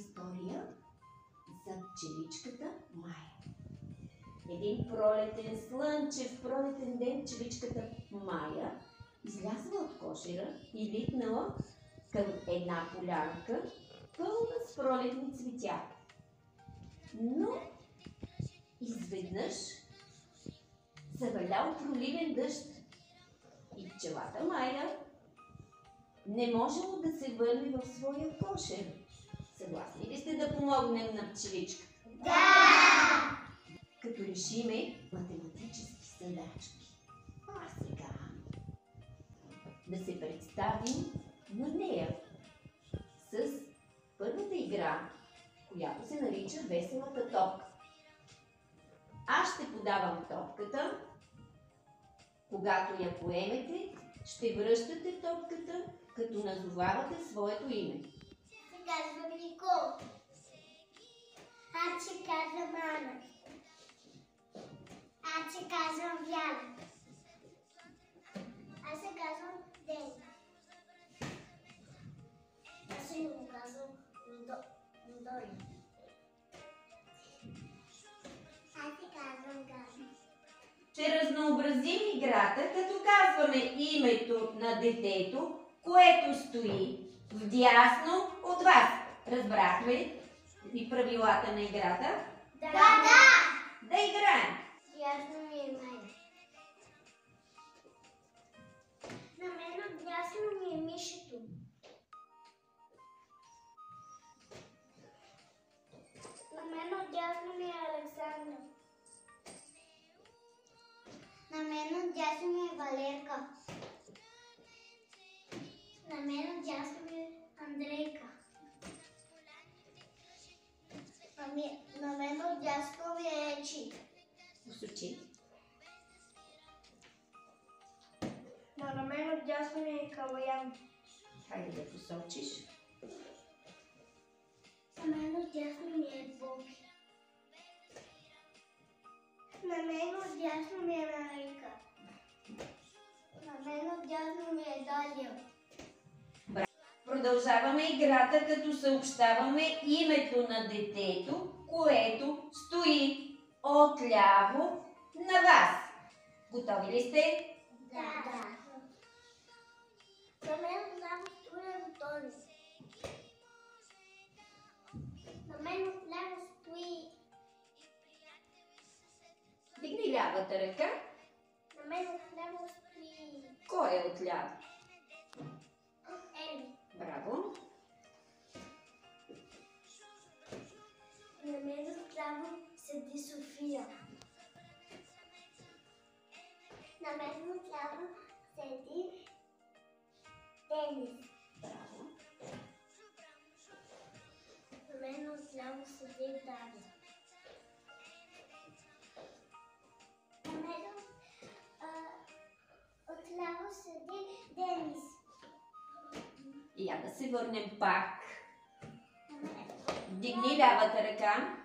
история за пчеличката Мая. Един пролетен, слънчев пролетен ден пчеличката Мая излязла от кошера и литнала към една полянка, пълна с пролетни цветя. Но изведнъж завалял проливен дъжд и пчелата Майя не можело да се върне в своя кошер. Съгласни ли сте да помогнем на пчеличката? Да! Като решиме математически задачки. А сега да се представим на нея с първата игра, която се нарича Веселата топка. Аз ще подавам топката. Когато я поемете, ще връщате топката, като назовавате своето име. Се казвам Никол. Аз се казвам Ана. Аз се казвам Вяна. Аз се казвам Дени. Аз се го казвам Дори. Аз се казвам Габи. Ще разнообразим играта, като казваме името на детето, което стои вдясно от вас. Разбрахме ли правилата на играта? Да! Да играем! Дясно ми е Майя. На мен отдясно ми е мишето. На мен отдясно ми е Александра. На мен отдясно ми е Валерка. На мен отдясно ми е Андрейка. На мен отдясно ми е Ечи. Посочи. На мен отдясно ми е Калоян. Хайде да посочиш. На мен отдясно ми е Боби. На мен отдясно ми е Марика. На мен отдясно ми е Далия. Продължаваме играта, като съобщаваме името на детето, което стои отляво на вас. Готови ли сте? Да. На мен отляво стои Антони. На мен отляво стои... Дигни лявата ръка. На мен отляво стои... Кой е отляво? Ели. Браво. На мен отляво седи София. На мен отляво седи Денис. Браво. На мен отляво седи Дария. На мен отляво седи Денис. И я да се върнем пак. На мен Дигни лявата ръка.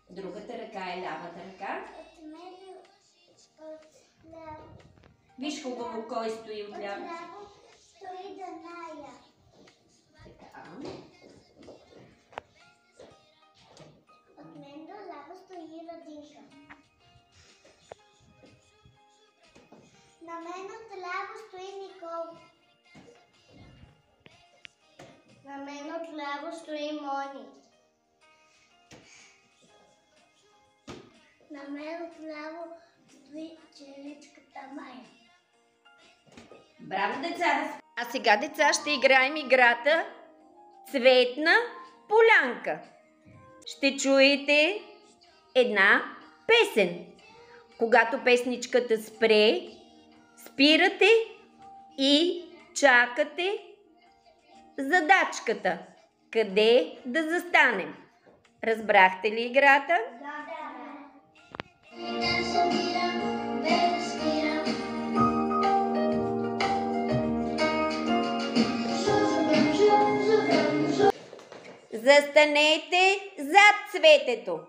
Другата ръка е лявата ръка. от мен отляво. Виж хубаво кой стои отляво. Отляво стои Даная. Така. От мен до ляво стои Радинка. На мен отляво стои Никол. На мен отляво стои Мони. На мен отляво стои пчеличката Майя. Браво, деца! А сега, деца, ще играем играта Цветна полянка. Ще чуете една песен. Когато песничката спре, спирате и чакате задачката. Къде да застанем? Разбрахте ли играта? Да. Застанете зад цветето.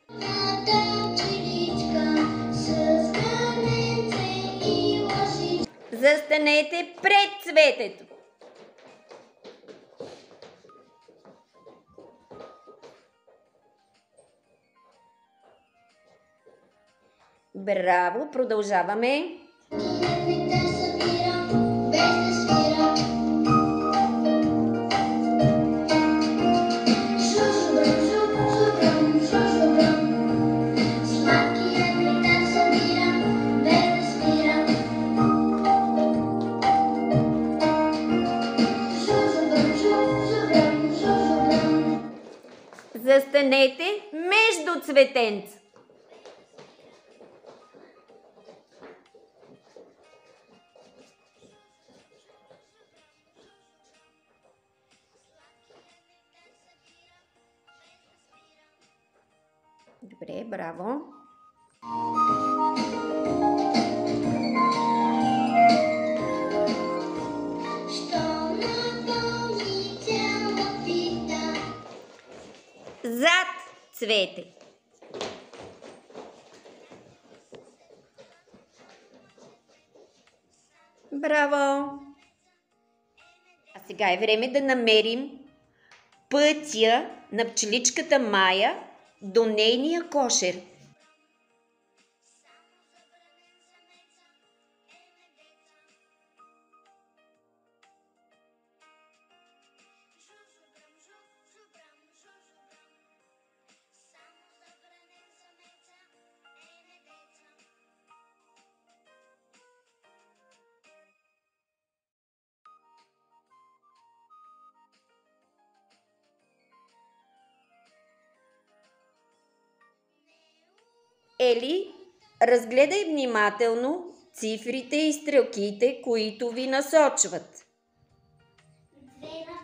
Младата пчеличка с ганен цвет Застанете пред цветето. Браво, продължаваме. Застанете между цветенца. Добре, браво. Зад цвете. Браво! А сега е време да намерим пътя на пчеличката Мая до нейния кошер. Ели, разгледай внимателно цифрите и стрелките, които ви насочват. 2